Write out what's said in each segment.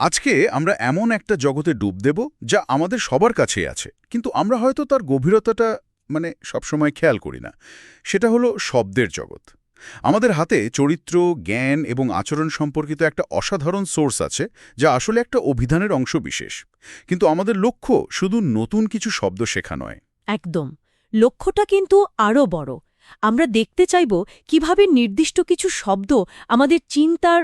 আজকে আমরা এমন একটা জগতে ডুব দেব যা আমাদের সবার কাছেই আছে, কিন্তু আমরা হয়তো তার গভীরতাটা সবসময় খেয়াল করি না। সেটা হলো শব্দের জগৎ। আমাদের হাতে চরিত্র, জ্ঞান এবং আচরণ সম্পর্কিত একটা অসাধারণ সোর্স আছে, যা আসলে একটা অভিধানের অংশ বিশেষ। কিন্তু আমাদের লক্ষ্য শুধু নতুন কিছু শব্দ শেখা নয়। একদম। লক্ষ্যটা কিন্তু আরও বড়। আমরা দেখতে চাইব কিভাবে নির্দিষ্ট কিছু শব্দ আমাদের চিন্তার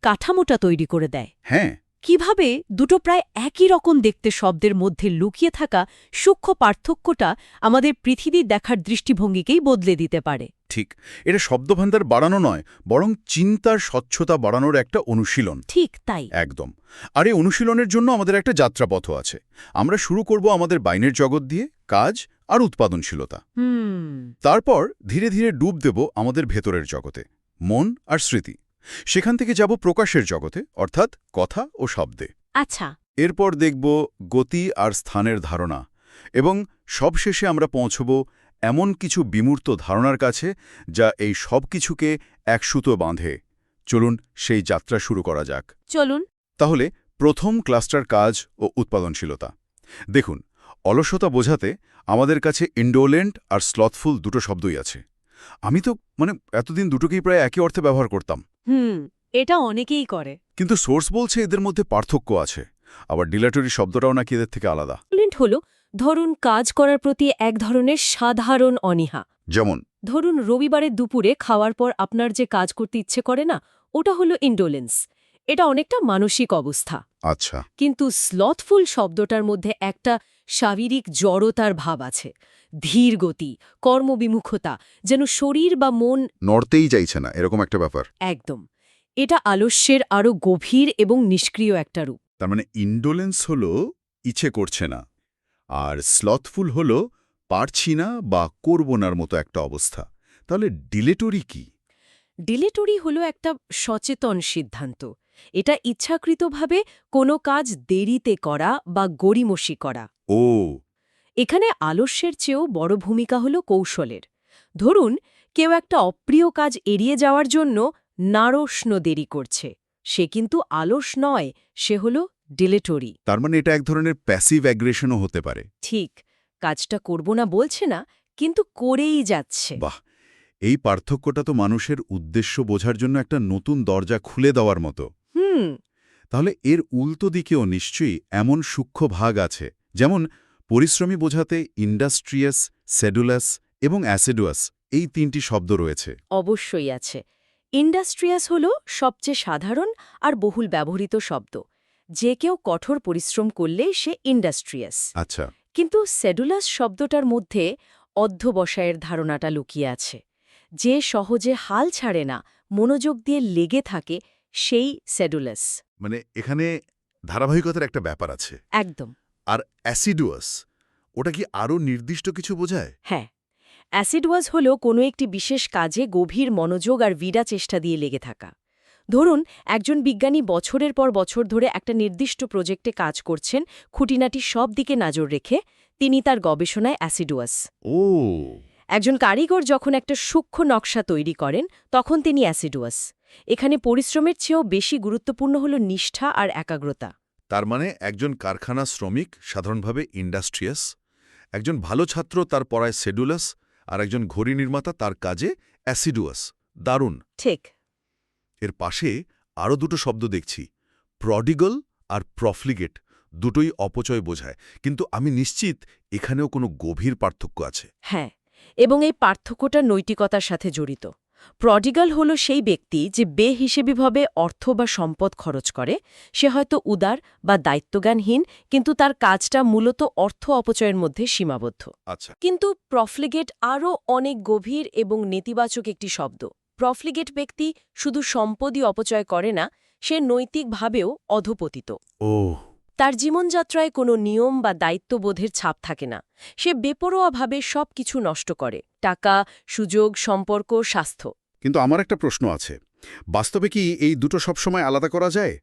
কাঠামোটা তৈরি করে দেয়। হ্যাঁ, কিভাবে দুটো প্রায় একই রকম দেখতে শব্দের মধ্যে লুকিয়ে থাকা সূক্ষ্ম পার্থক্যটা আমাদের পৃথিবী দেখার দৃষ্টিভঙ্গিকেই বদলে দিতে পারে। ঠিক। এটা শব্দভাণ্ডার বাড়ানো নয়, বরং চিন্তার স্বচ্ছতা বাড়ানোর একটা অনুশীলন। ঠিক তাই। একদম। আর এই অনুশীলনের জন্য আমাদের একটা যাত্রাপথও আছে। আমরা শুরু করব আমাদের বাইরের জগৎ দিয়ে, কাজ আর উৎপাদনশীলতা। তারপর ধীরে ধীরে ডুব দেব আমাদের ভেতরের জগতে, মন আর স্মৃতি। সেখান থেকে যাব প্রকাশের জগতে, অর্থাৎ কথা ও শব্দে। আচ্ছা। এরপর দেখব গতি আর স্থানের ধারণা, এবং সবশেষে আমরা পৌঁছব এমন কিছু বিমূর্ত ধারণার কাছে যা এই সব কিছুকে এক সুতো বাঁধে। চলুন সেই যাত্রা শুরু করা যাক। চলুন। তাহলে প্রথম ক্লাস্টার, কাজ ও উৎপাদনশীলতা। দেখুন, অলসতা বোঝাতে আমাদের কাছে ইন্ডোলেন্ট আর স্লথফুল দুটো শব্দই আছে। আমি তো এতদিন দুটোকেই প্রায় একই অর্থে ব্যবহার করতাম। এটা অনেকেই করে। কিন্তু সোর্স বলছে এদের মধ্যে পার্থক্য আছে। আবার ডিলেটরি শব্দটাও নাকি এদের থেকে আলাদা। হলো ধরুন কাজ করার প্রতি এক ধরনের সাধারণ অনীহা। যেমন ধরুন রবিবারের দুপুরে খাওয়ার পর আপনার যে কাজ করতে ইচ্ছে করে না, ওটা হলো ইন্ডোলেন্স। এটা অনেকটা মানসিক অবস্থা। আচ্ছা, কিন্তু স্লথফুল শব্দটার মধ্যে একটা শারীরিক জড়তার ভাব আছে। ধীর গতি, কর্মবিমুখতা, যেন শরীর বা মন নড়তেই চাইছে না, এরকম একটা ব্যাপার। একদম। এটা আলস্যের আরও গভীর এবং নিষ্ক্রিয় একটা রূপ। তার ইন্ডোলেন্স হলো ইচ্ছে করছে না, আর স্লথফুল হলো পারছি না বা করব নার মতো একটা অবস্থা। তাহলে ডিলেটরি কি? ডিলেটরি হলো একটা সচেতন সিদ্ধান্ত। এটা ইচ্ছাকৃতভাবে কোনো কাজ দেরিতে করা বা গড়িমসি করা। ও, এখানে আলস্যের চেয়েও বড় ভূমিকা হলো কৌশলের। ধরুন কেউ একটা অপ্রিয় কাজ এড়িয়ে যাওয়ার জন্য নারস্ন দেরি করছে, সে কিন্তু আলস নয়, সে হলো ডিলেটরি। তার এটা এক ধরনের প্যাসিভ অ্যাগ্রেশনও হতে পারে। ঠিক, কাজটা করব না বলছে না, কিন্তু করেই যাচ্ছে। বাহ, এই পার্থক্যটা তো মানুষের উদ্দেশ্য বোঝার জন্য একটা নতুন দরজা খুলে দেওয়ার মতো। তাহলে এর উল্টো দিকেও নিশ্চয়ই এমন সূক্ষ্ম ভাগ আছে, যেমন পরিশ্রমী বোঝাতে ইন্ডাস্ট্রিয়াস, সেডুলাস এবং অ্যাসিডুয়াস, এই তিনটি শব্দ রয়েছে। অবশ্যই আছে। ইন্ডাস্ট্রিয়াস হল সবচেয়ে সাধারণ আর বহুল ব্যবহৃত শব্দ। যে কেউ কঠোর পরিশ্রম করলে সে ইন্ডাস্ট্রিয়াস। আচ্ছা, কিন্তু সেডুলাস শব্দটার মধ্যে অধ্যবসায়ের ধারণাটা লুকিয়ে আছে। যে সহজে হাল ছাড়ে না, মনোযোগ দিয়ে লেগে থাকে, সেই সেডুলাস। এখানে ধারাবাহিকতার একটা ব্যাপার আছে। একদম। আর অ্যাসিডুয়াস, ওটা কি আরও নির্দিষ্ট কিছু বোঝায়? হ্যাঁ, অ্যাসিডুয়াস হল কোনো একটি বিশেষ কাজে গভীর মনোযোগ আর বিড়া চেষ্টা দিয়ে লেগে থাকা। ধরুন একজন বিজ্ঞানী বছরের পর বছর ধরে একটা নির্দিষ্ট প্রজেক্টে কাজ করছেন, খুঁটিনাটি সব দিকে নজর রেখে। তিনি তার গবেষণায় অ্যাসিডুয়াস। ও, একজন কারিগর যখন একটা সূক্ষ্ম নকশা তৈরি করেন, তখন তিনি অ্যাসিডুয়াস। এখানে পরিশ্রমের চেয়েও বেশি গুরুত্বপূর্ণ হল নিষ্ঠা আর একাগ্রতা। তার একজন কারখানা শ্রমিক সাধারণভাবে ইন্ডাস্ট্রিয়াস, একজন ভালো ছাত্র তার পড়ায় সেডুলাস, আর একজন ঘড়ি নির্মাতা তার কাজে অ্যাসিডুয়াস। দারুণ। ঠিক। এর পাশে আরও দুটো শব্দ দেখছি, প্রডিগল আর প্রফলিগেট। দুটোই অপচয় বোঝায়, কিন্তু আমি নিশ্চিত এখানেও কোনো গভীর পার্থক্য আছে। হ্যাঁ, এবং এই পার্থক্যটা নৈতিকতার সাথে জড়িত। প্রডিগাল হল সেই ব্যক্তি যে বেহিসেবিভাবে অর্থ বা সম্পদ খরচ করে। সে হয়তো উদার বা দায়িত্বজ্ঞানহীন, কিন্তু তার কাজটা মূলত অর্থ অপচয়ের মধ্যে সীমাবদ্ধ। আচ্ছা, কিন্তু প্রফলিগেট আরও অনেক গভীর এবং নেতিবাচক একটি শব্দ। প্রফলিগেট ব্যক্তি শুধু সম্পদই অপচয় করে না, সে নৈতিকভাবেও অধপতিত। ও, তার জীবনযাত্রায় কোনো নিয়ম বা দায়িত্ববোধের ছাপ থাকে না। সে বেপরোয়াভাবে সব কিছু নষ্ট করে, টাকা, সুযোগ, সম্পর্ক, স্বাস্থ্য। কিন্তু আমার একটা প্রশ্ন আছে, বাস্তবে কি এই দুটো সবসময় আলাদা করা যায়?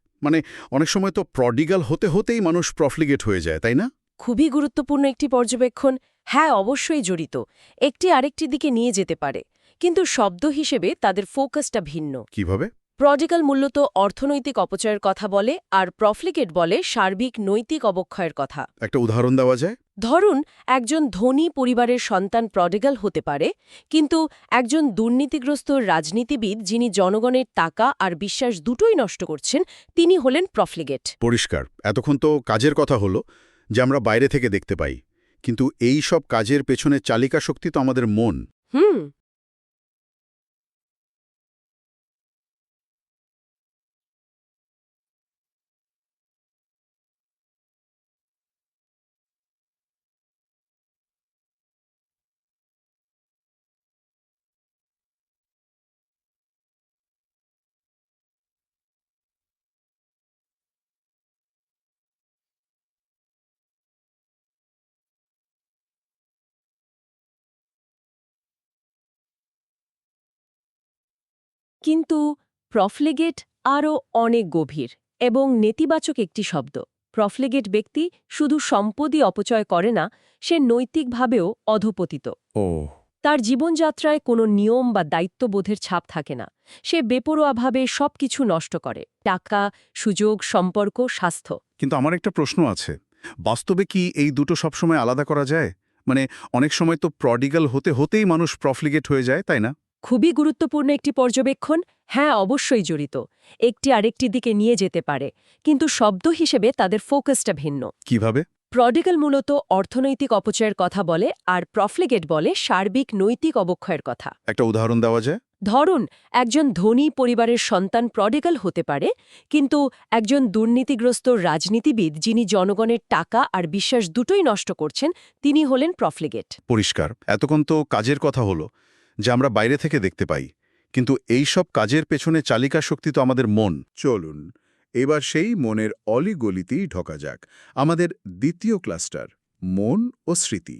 অনেক সময় তো প্রডিগাল হতে হতেই মানুষ প্রফলিগেট হয়ে যায়, তাই না? খুবই গুরুত্বপূর্ণ একটি পর্যবেক্ষণ। হ্যাঁ, অবশ্যই জড়িত। একটি আরেকটি দিকে নিয়ে যেতে পারে, কিন্তু শব্দ হিসেবে তাদের ফোকাসটা ভিন্ন। কিভাবে? প্রডিগাল মূলত অর্থনৈতিক অপচয়ের কথা বলে আর প্রফলিগেট বলে সার্বিক নৈতিক অবক্ষয়ের কথা। একটা উদাহরণ দেওয়া যায়? ধরুন, একজন ধনী পরিবারের সন্তান প্রডিগাল হতে পারে, কিন্তু একজন দুর্নীতিগ্রস্ত রাজনীতিবিদ যিনি জনগণের টাকা আর বিশ্বাস দুটোই নষ্ট করছেন, তিনি হলেন প্রফলিগেট। পরিষ্কার। এতক্ষণ তো কাজের কথা হলো, যে আমরা বাইরে থেকে দেখতে পাই, কিন্তু এই সব কাজের পেছনে চালিকা শক্তি তো আমাদের মন। হুম। কিন্তু প্রফলিগেট আরও অনেক গভীর এবং নেতিবাচক একটি শব্দ। প্রফলিগেট ব্যক্তি শুধু সম্পদই অপচয় করে না, সে নৈতিকভাবেও অধপতিত। ও, তার জীবনযাত্রায় কোনো নিয়ম বা দায়িত্ববোধের ছাপ থাকে না। সে বেপরোয়াভাবে সবকিছু নষ্ট করে, টাকা, সুযোগ, সম্পর্ক, স্বাস্থ্য। কিন্তু আমার একটা প্রশ্ন আছে, বাস্তবে কি এই দুটো সবসময় আলাদা করা যায়? মানে অনেক সময় তো প্রডিগাল হতে হতেই মানুষ প্রফলিগেট হয়ে যায়, তাই না? খুবই গুরুত্বপূর্ণ একটি পর্যবেক্ষণ। হ্যাঁ, অবশ্যই জড়িত। একটি আরেকটি দিকে নিয়ে যেতে পারে, কিন্তু শব্দ হিসেবে তাদের ফোকাসটা ভিন্ন। কিভাবে? প্রডিগাল মূলত অর্থনৈতিক অপচয়ের কথা বলে আর প্রফলিগেট বলে সার্বিক নৈতিক অবক্ষয়ের কথা। একটা উদাহরণ দেওয়া যায়? ধরুন, একজন ধনী পরিবারের সন্তান প্রডিগাল হতে পারে, কিন্তু একজন দুর্নীতিগ্রস্ত রাজনীতিবিদ যিনি জনগণের টাকা আর বিশ্বাস দুটোই নষ্ট করছেন, তিনি হলেন প্রফলিগেট। পরিষ্কার। এতক্ষণ তো কাজের কথা হলো, যে আমরা বাইরে থেকে দেখতে পাই, কিন্তু এই সব কাজের পেছনে চালিকা শক্তি তো আমাদের মন। চলুন এবার সেই মনের অলিগলিতেই ঢোকা যাক। আমাদের দ্বিতীয় ক্লাস্টার, মন ও স্মৃতি।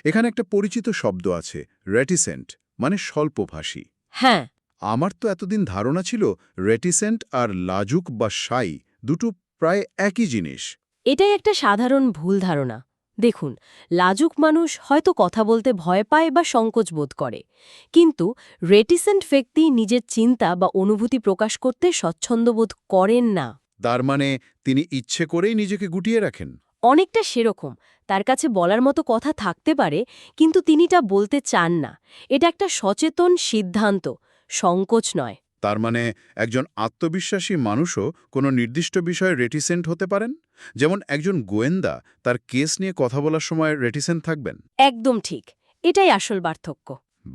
এখানে একটা পরিচিত শব্দ আছে, রেটিসেন্ট, মানে স্বল্পভাষী। হ্যাঁ। আমার তো এতদিন ধারণা ছিল রেটিসেন্ট আর লাজুক বা শাই দুটো প্রায় একই জিনিস। এটাই একটা সাধারণ ভুল ধারণা। দেখুন, লাজুক মানুষ হয়তো কথা বলতে ভয় পায় বা সংকোচ বোধ করে, কিন্তু রেটিসেন্ট ব্যক্তি নিজের চিন্তা বা অনুভূতি প্রকাশ করতে স্বচ্ছন্দবোধ করেন না। তার মানে তিনি ইচ্ছে করেই নিজেকে গুটিয়ে রাখেন। অনেকটা সেরকম। তার কাছে বলার মতো কথা থাকতে পারে, কিন্তু তিনি তা বলতে চান না। এটা একটা সচেতন সিদ্ধান্ত, সংকোচ নয়। তার মানে একজন আত্মবিশ্বাসী মানুষও কোনো নির্দিষ্ট বিষয়ে রেটিসেন্ট হতে পারেন? যেমন একজন গোয়েন্দা তার কেস নিয়ে কথা বলার সময় রেটিসেন্ট থাকবেন। একদম ঠিক। এটাই আসল পার্থক্য।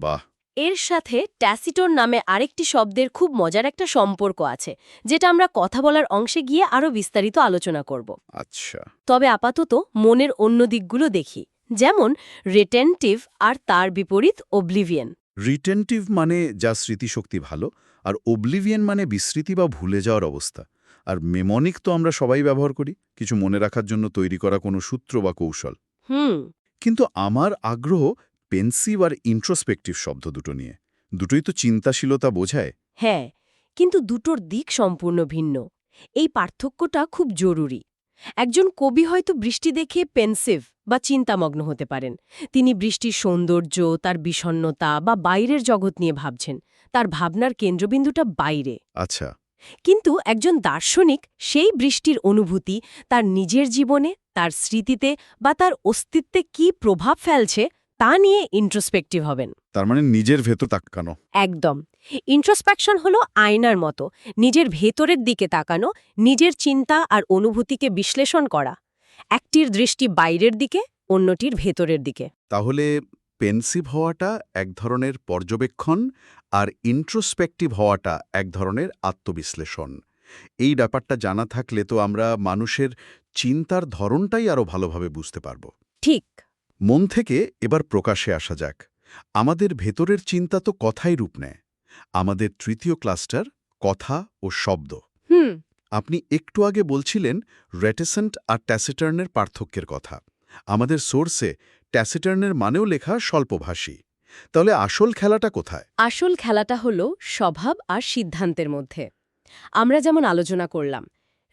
বাহ! এর সাথে ট্যাসিটোর নামে আরেকটি শব্দের খুব মজার একটা সম্পর্ক আছে, যেটা আমরা কথা বলার অংশে গিয়ে আরও বিস্তারিত আলোচনা করব। আচ্ছা। তবে আপাতত মনের অন্য দিকগুলো দেখি, যেমন রিটেনটিভ আর তার বিপরীত ওব্লিভিয়ান। রিটেন্টিভ মানে যা স্মৃতিশক্তি ভালো, আর ওব্লিভিয়ান মানে বিস্মৃতি বা ভুলে যাওয়ার অবস্থা। আর মেমনিক তো আমরা সবাই ব্যবহার করি, কিছু মনে রাখার জন্য তৈরি করা কোনো সূত্র বা কৌশল। হুম। কিন্তু আমার আগ্রহ পেন্সিভ আর ইন্ট্রোস্পেক্টিভ শব্দ দুটো নিয়ে। দুটোই তো চিন্তাশীলতা বোঝায়। হ্যাঁ, কিন্তু দুটোর দিক সম্পূর্ণ ভিন্ন। এই পার্থক্যটা খুব জরুরি। একজন কবি হয়তো বৃষ্টি দেখে পেন্সিভ বা চিন্তামগ্ন হতে পারেন। তিনি বৃষ্টির সৌন্দর্য, তার বিষণ্ণতা বা বাইরের জগৎ নিয়ে ভাবছেন। তার ভাবনার কেন্দ্রবিন্দুটা বাইরে। আচ্ছা। কিন্তু একজন দার্শনিক সেই বৃষ্টির অনুভূতি তার নিজের জীবনে, তার স্মৃতিতে বা তার অস্তিত্বে কী প্রভাব ফেলছে তা নিয়ে ইন্ট্রোস্পেক্টিভ হবেন। তার মানে নিজের ভেতর তাকানো। একদম। ইন্ট্রোস্পেকশন হলো আয়নার মতো নিজের ভেতরের দিকে তাকানো, নিজের চিন্তা আর অনুভূতিকে বিশ্লেষণ করা। একটির দৃষ্টি বাইরের দিকে, অন্যটির ভেতরের দিকে। তাহলে পেন্সিভ হওয়াটা এক ধরনের পর্যবেক্ষণ, আর ইন্ট্রোস্পেক্টিভ হওয়াটা এক ধরনের আত্মবিশ্লেষণ। এই ব্যাপারটা জানা থাকলে তো আমরা মানুষের চিন্তার ধরনটাই আরও ভালোভাবে বুঝতে পারব। ঠিক। মন থেকে এবার প্রকাশে আসা যাক। আমাদের ভেতরের চিন্তা তো কথাই রূপ নেয়। আমাদের তৃতীয় ক্লাস্টার, কথা ও শব্দ। হুম। আপনি একটু আগে বলছিলেন রেটিসেন্ট আর ট্যাসিটার্নের পার্থক্যের কথা। আমাদের সোর্সে ট্যাসিটার্নের মানেও লেখা স্বল্পভাষী। তাহলে আসল খেলাটা কোথায়? আসল খেলাটা হলো স্বভাব আর সিদ্ধান্তের মধ্যে। আমরা যেমন আলোচনা করলাম,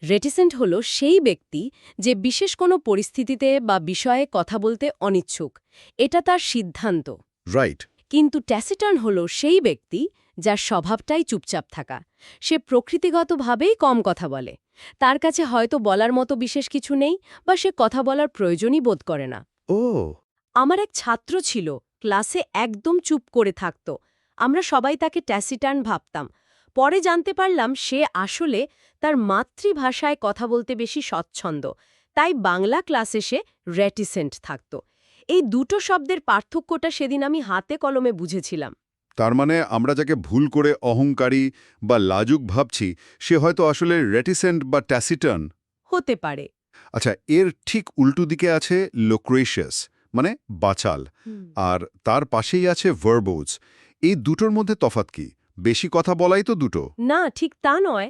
রেটিসেন্ট হলো সেই ব্যক্তি যে বিশেষ কোনো পরিস্থিতিতে বা বিষয়ে কথা বলতে অনিচ্ছুক। এটা তার সিদ্ধান্ত। রাইট। কিন্তু ট্যাসিটার্ন হল সেই ব্যক্তি যার স্বভাবটাই চুপচাপ থাকা। সে প্রকৃতিগতভাবেই কম কথা বলে। তার কাছে হয়তো বলার মতো বিশেষ কিছু নেই, বা সে কথা বলার প্রয়োজনই বোধ করে না। ও, আমার এক ছাত্র ছিল, ক্লাসে একদম চুপ করে থাকত। আমরা সবাই তাকে ট্যাসিটার্ন ভাবতাম। পরে জানতে পারলাম সে আসলে তার মাতৃভাষায় কথা বলতে বেশি স্বচ্ছন্দ, তাই বাংলা ক্লাসে সে রেটিসেন্ট থাকত। এই দুটো শব্দের পার্থক্যটা সেদিন আমি হাতে কলমে বুঝেছিলাম। তার মানে আমরা যাকে ভুল করে অহংকারী বা লাজুক ভাবছি সে হয়তো আসলে রেটিসেন্ট বা ট্যাসিটার্ন। হতে পারে। আচ্ছা, এর ঠিক উল্টো দিকে আছে লোক্রেশিয়াস, মানে বাচাল, আর তার পাশেই আছে ভার্বোজ। এই দুটোর মধ্যে তফাৎ কি? বেশি কথা বলাই তো দুটো। না, ঠিক তা নয়।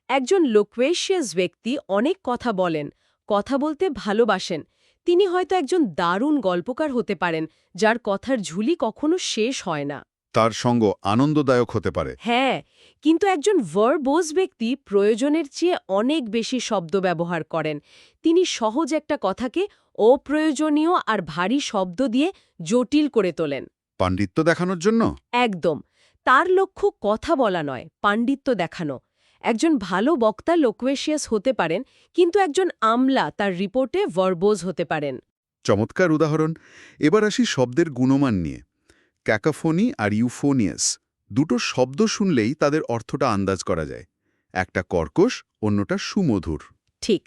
একজন লোকোয়েশিয়াস ব্যক্তি অনেক কথা বলেন, কথা বলতে ভালোবাসেন। তিনি হয়তো একজন দারুণ গল্পকার হতে পারেন, যার কথার ঝুলি কখনো শেষ হয় না। তার সঙ্গ আনন্দদায়ক হতে পারে। হ্যাঁ, কিন্তু একজন ভার্বোজ ব্যক্তি প্রয়োজনের চেয়ে অনেক বেশি শব্দ ব্যবহার করেন। তিনি সহজ একটা কথাকে অপ্রয়োজনীয় আর ভারী শব্দ দিয়ে জটিল করে তোলেন। পাণ্ডিত্য দেখানোর জন্য। একদম। তার লক্ষ্য কথা বলা নয়, পাণ্ডিত্য দেখানো। একজন ভালো বক্তা লোকোয়েশিয়াস হতে পারেন, কিন্তু একজন আমলা তার রিপোর্টে ভার্বোজ হতে পারেন। চমৎকার উদাহরণ। এবার আসি শব্দের গুণমান নিয়ে। ক্যাকাফোনি আর ইউফোনিয়াস দুটো শব্দ শুনলেই তাদের অর্থটা আন্দাজ করা যায়। একটা কর্কশ, অন্যটা সুমধুর। ঠিক।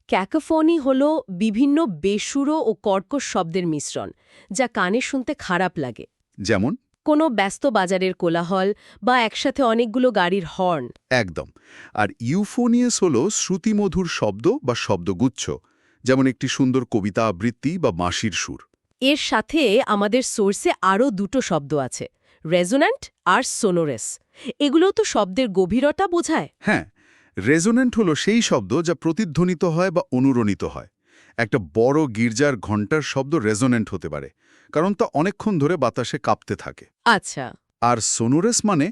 ক্যাকোফোনি হল বিভিন্ন বেসুরো ও কর্কশ শব্দের মিশ্রণ, যা কানে শুনতে খারাপ লাগে। যেমন? কোনো ব্যস্ত বাজারের কোলাহল বা একসাথে অনেকগুলো গাড়ির হর্ন। একদম। আর ইউফোনিয়াস হল শ্রুতিমধুর শব্দ বা শব্দগুচ্ছ, যেমন একটি সুন্দর কবিতা আবৃত্তি বা বাঁশির সুর। এর সাথে আমাদের সোর্সে আরও দুটো শব্দ আছে, রেজোন্যান্ট আর সোনোরেস। এগুলো তো শব্দের গভীরতা বোঝায়। হ্যাঁ, রেজোনেন্ট হল সেই শব্দ যা প্রতিধ্বনিত হয় বা অনুরণিত হয়। একটা বড় গির্জার ঘণ্টার শব্দ রেজোনেন্ট হতে পারে, কারণ তা অনেকক্ষণ ধরে বাতাসে কাঁপতে থাকে। আচ্ছা। আর সোনোরেস মানে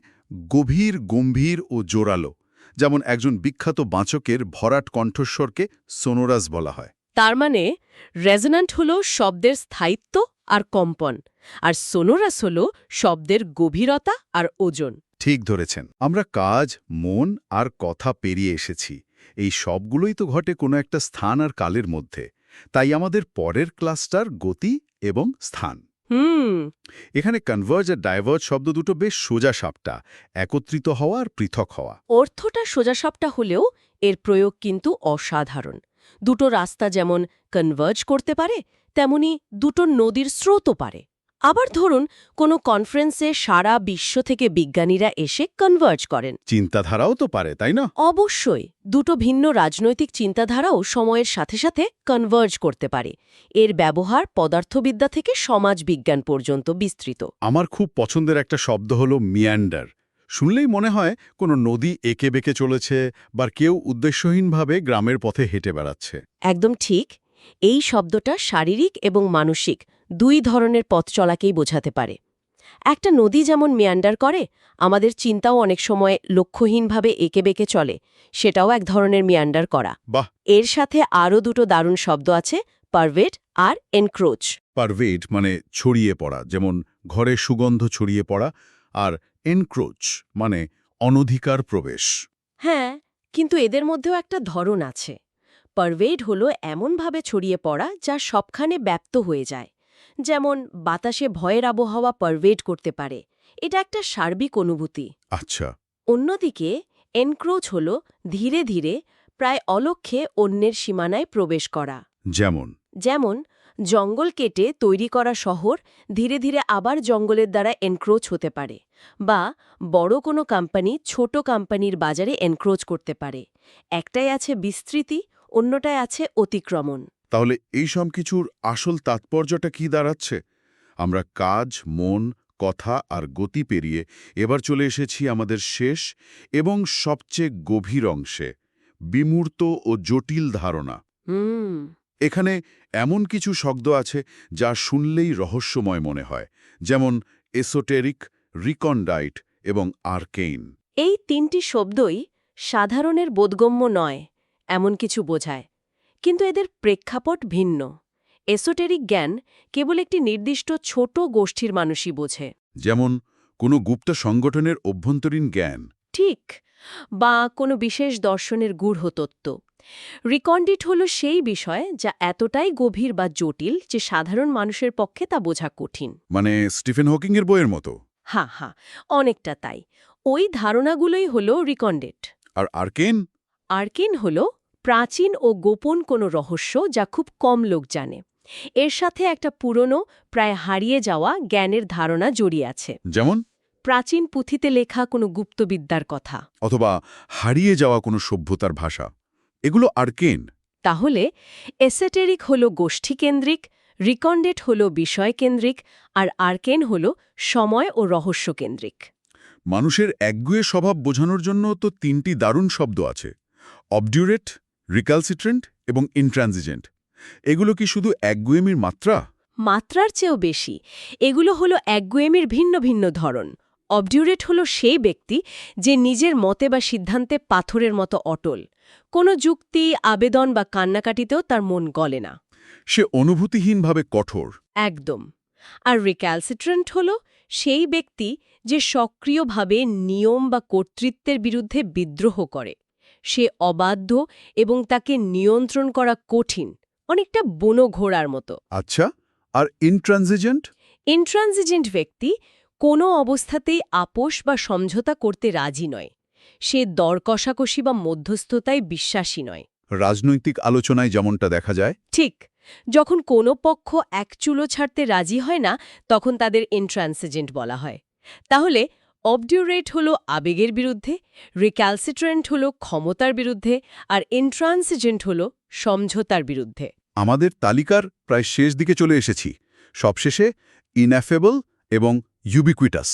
গভীর, গম্ভীর ও জোরালো, যেমন একজন বিখ্যাত বাঁচকের ভরাট কণ্ঠস্বরকে সোনোরাস বলা হয়। তার মানে রেজোন্যান্ট হল শব্দের স্থায়িত্ব আর কম্পন, আর সোনোরাস হল শব্দের গভীরতা আর ওজন। ঠিক ধরেছেন। আমরা কাজ, মন আর কথা পেরিয়ে এসেছি। এই সবগুলোই তো ঘটে কোনো একটা স্থান আর কালের মধ্যে। তাই আমাদের পরের ক্লাসটার গতি এবং স্থান। এখানে কনভার্জ আর ডাইভার্জ শব্দ দুটো বেশ সোজা সাপটা, একত্রিত হওয়া আর পৃথক হওয়া। অর্থটা সোজাসাপটা হলেও এর প্রয়োগ কিন্তু অসাধারণ। দুটো রাস্তা যেমন কনভার্জ করতে পারে, তেমনি দুটো নদীর স্রোতও পারে। আবার ধরুন, কোনো কনফারেন্সে সারা বিশ্ব থেকে বিজ্ঞানীরা এসে কনভার্জ করেন। চিন্তাধারাও তো পারে, তাই না? অবশ্যই। দুটো ভিন্ন রাজনৈতিক চিন্তাধারাও সময়ের সাথে সাথে কনভার্জ করতে পারে। এর ব্যবহার পদার্থবিদ্যা থেকে সমাজবিজ্ঞান পর্যন্ত বিস্তৃত। আমার খুব পছন্দের একটা শব্দ হলো মিয়ান্ডার। শুনলেই মনে হয় কোনো নদী এঁকে বেঁকে চলেছে, বা কেউ উদ্দেশ্যহীনভাবে গ্রামের পথে হেঁটে বেড়াচ্ছে। একদম ঠিক। এই শব্দটা শারীরিক এবং মানসিক দুই ধরনের পথ চলাকেই বোঝাতে পারে। একটা নদী যেমন মিয়ান্ডার করে, আমাদের চিন্তাও অনেক সময় লক্ষ্যহীনভাবে এঁকে বেঁকে চলে, সেটাও এক ধরনের মিয়ান্ডার করা। বাহ! এর সাথে আরও দুটো দারুণ শব্দ আছে, পারভেট আর এনক্রোচ। পারভেড মানে ছড়িয়ে পড়া, যেমন ঘরে সুগন্ধ ছড়িয়ে পড়া, আর এনক্রোচ মানে অনধিকার প্রবেশ। হ্যাঁ, কিন্তু এদের মধ্যেও একটা ধরন আছে। পারভেড হলো এমনভাবে ছড়িয়ে পড়া যা সবখানে ব্যাপ্ত হয়ে যায়। যেমন বাতাসে ভয়ের আবহাওয়া পারভেড করতে পারে। এটা একটা সার্বিক অনুভূতি। আচ্ছা। অন্যদিকে এনক্রোচ হল ধীরে ধীরে, প্রায় অলক্ষ্যে অন্যের সীমানায় প্রবেশ করা। যেমন জঙ্গল কেটে তৈরি করা শহর ধীরে ধীরে আবার জঙ্গলের দ্বারা এনক্রোচ হতে পারে, বা বড় কোনো কোম্পানি ছোট কোম্পানির বাজারে এনক্রোচ করতে পারে। একটাই আছে বিস্তৃতি, অন্যটায় আছে অতিক্রমণ। তাহলে এই সব কিছুর আসল তাৎপর্যটা কি দাঁড়াচ্ছে? আমরা কাজ, মন, কথা আর গতি পেরিয়ে এবার চলে এসেছি আমাদের শেষ এবং সবচেয়ে গভীর অংশে, বিমূর্ত ও জটিল ধারণা। এখানে এমন কিছু শব্দ আছে যা শুনলেই রহস্যময় মনে হয়, যেমন এসোটেরিক, রিকন্ডাইট এবং আর্কেইন। এই তিনটি শব্দই সাধারণের বোধগম্য নয় এমন কিছু বোঝায়, কিন্তু এদের প্রেক্ষাপট ভিন্ন। এসোটেরিক জ্ঞান কেবল একটি নির্দিষ্ট ছোট গোষ্ঠীর মানুষই বোঝে। যেমন কোনো গুপ্ত সংগঠনের অভ্যন্তরীণ জ্ঞান। ঠিক, বা কোনো বিশেষ দর্শনের গূঢ় তত্ত্ব। রিকন্ডিট হল সেই বিষয় যা এতটাই গভীর বা জটিল যে সাধারণ মানুষের পক্ষে তা বোঝা কঠিন। মানে স্টিফেন হকিংয়ের বইয়ের মতো। হ্যাঁ, অনেকটা তাই। ওই ধারণাগুলোই হল রিকন্ডিট। আর আর্কেন? আর্কেন হল প্রাচীন ও গোপন কোনো রহস্য যা খুব কম লোক জানে। এর সাথে একটা পুরনো, প্রায় হারিয়ে যাওয়া জ্ঞানের ধারণা জড়িয়ে আছে। যেমন? প্রাচীন পুঁথিতে লেখা কোনো গুপ্তবিদ্যার কথা, অথবা হারিয়ে যাওয়া কোনো সভ্যতার ভাষা। এগুলো আর্কেন। তাহলে এসেটেরিক হল গোষ্ঠীকেন্দ্রিক, রিকন্ডেট হল বিষয়কেন্দ্রিক, আর আর্কেন হল সময় ও রহস্যকেন্দ্রিক। মানুষের একগুঁয়ে স্বভাব বোঝানোর জন্য তো 3টি দারুণ শব্দ আছে: অবডিউরেট, রিক্যালসিট্রেন্ট এবং ইন্ট্রানজিজেন্ট। এগুলো কি শুধু একগুঁয়েমির মাত্রা? মাত্রার চেয়েও বেশি। এগুলো হলো একগুঁয়েমির ভিন্ন ভিন্ন ধরন। অবডিউরেট হল সেই ব্যক্তি যে নিজের মতে বা সিদ্ধান্তে পাথরের মতো অটল। কোনো যুক্তি, আবেদন বা কান্নাকাটিতেও তার মন গলে না। সে অনুভূতিহীনভাবে কঠোর। একদম। আর রিক্যালসিট্রেন্ট হল সেই ব্যক্তি যে সক্রিয়ভাবে নিয়ম বা কর্তৃত্বের বিরুদ্ধে বিদ্রোহ করে। সে অবাধ্য এবং তাকে নিয়ন্ত্রণ করা কঠিন, অনেকটা বুনো ঘোড়ার মতো। আচ্ছা, আর ইন্ট্রানজিজেন্ট? ইন্ট্রানজিজেন্ট ব্যক্তি কোনো অবস্থাতেই আপোষ বা সমঝোতা করতে রাজি নয়। সে দর কষাকষি বা মধ্যস্থতায় বিশ্বাসী নয়। রাজনৈতিক আলোচনায় যেমনটা দেখা যায়। ঠিক, যখন কোনো পক্ষ এক চুলো ছাড়তে রাজি হয় না, তখন তাদের ইন্ট্রানসিজেন্ট বলা হয়। তাহলে অবডিউরেট হল আবেগের বিরুদ্ধে, রিক্যালসিট্রেন্ট হল ক্ষমতার বিরুদ্ধে, আর ইন্ট্রানসিজেন্ট হল সমঝোতার বিরুদ্ধে। আমাদের তালিকার প্রায় শেষ দিকে চলে এসেছি। সবশেষে ইনএফেবল এবং ইউবিকুইটাস,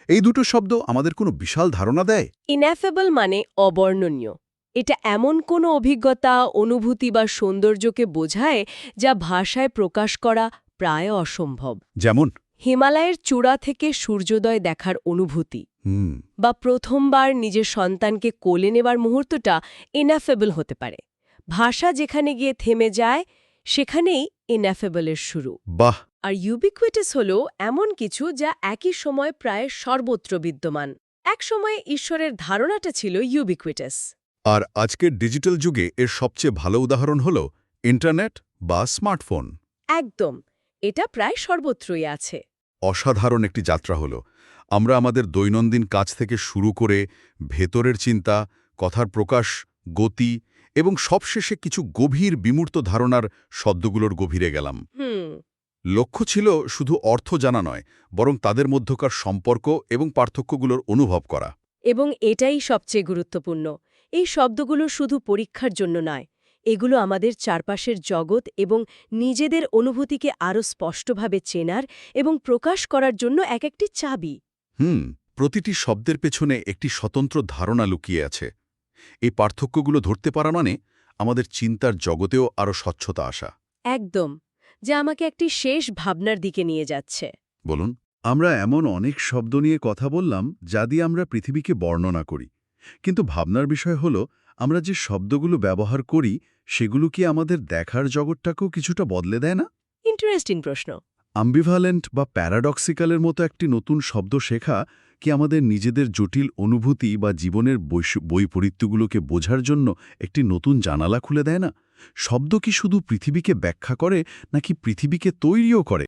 এই দুটো শব্দ আমাদের কোনো বিশাল ধারণা দেয়। ইনএফেবল মানে অবর্ণনীয়। এটা এমন কোনো অভিজ্ঞতা, অনুভূতি বা সৌন্দর্যকে বোঝায় যা ভাষায় প্রকাশ করা প্রায় অসম্ভব। যেমন? হিমালয়ের চূড়া থেকে সূর্যোদয় দেখার অনুভূতি, বা প্রথমবার নিজের সন্তানকে কোলে নেবার মুহূর্তটা ইনএফেবল হতে পারে। ভাষা যেখানে গিয়ে থেমে যায়, সেখানেই ইনএফেবলের শুরু। বাহ! আর ইউবিকুইটাস হল এমন কিছু যা একই সময় প্রায় সর্বত্র বিদ্যমান। এক সময়ে ঈশ্বরের ধারণাটা ছিল ইউবিকুইটাস। আর আজকের ডিজিটাল যুগে এর সবচেয়ে ভালো উদাহরণ হল ইন্টারনেট বা স্মার্টফোন। একদম, এটা প্রায় সর্বত্রই আছে। অসাধারণ একটি যাত্রা হলো। আমরা আমাদের দৈনন্দিন কাজ থেকে শুরু করে ভেতরের চিন্তা, কথার প্রকাশ, গতি এবং সবশেষে কিছু গভীর বিমূর্ত ধারণার শব্দগুলোর গভীরে গেলাম। লক্ষ্য ছিল শুধু অর্থ জানা নয়, বরং তাদের মধ্যকার সম্পর্ক এবং পার্থক্যগুলোর অনুভব করা। এবং এটাই সবচেয়ে গুরুত্বপূর্ণ। এই শব্দগুলো শুধু পরীক্ষার জন্য নয়, এগুলো আমাদের চারপাশের জগৎ এবং নিজেদের অনুভূতিকে আরও স্পষ্টভাবে চেনার এবং প্রকাশ করার জন্য একটি চাবি। প্রতিটি শব্দের পেছনে একটি স্বতন্ত্র ধারণা লুকিয়ে আছে। এই পার্থক্যগুলো ধরতে পারা মানে আমাদের চিন্তার জগতেও আরও স্বচ্ছতা আসা। একদম, যা আমাকে একটি শেষ ভাবনার দিকে নিয়ে যাচ্ছে। বলুন। আমরা এমন অনেক শব্দ নিয়ে কথা বললাম যা দিয়ে আমরা পৃথিবীকে বর্ণনা করি, কিন্তু ভাবনার বিষয় হল আমরা যে শব্দগুলো ব্যবহার করি সেগুলো কি আমাদের দেখার জগৎটাকেও কিছুটা বদলে দেয় না? ইন্টারেস্টিং প্রশ্ন। অ্যাম্বিভ্যালেন্ট বা প্যারাডক্সিক্যালের মতো একটি নতুন শব্দ শেখা কি আমাদের নিজেদের জটিল অনুভূতি বা জীবনের বৈপরীত্যগুলোকে বোঝার জন্য একটি নতুন জানালা খুলে দেয় না? শব্দ কি শুধু পৃথিবীকে ব্যাখ্যা করে নাকি পৃথিবীকে তৈরিও করে?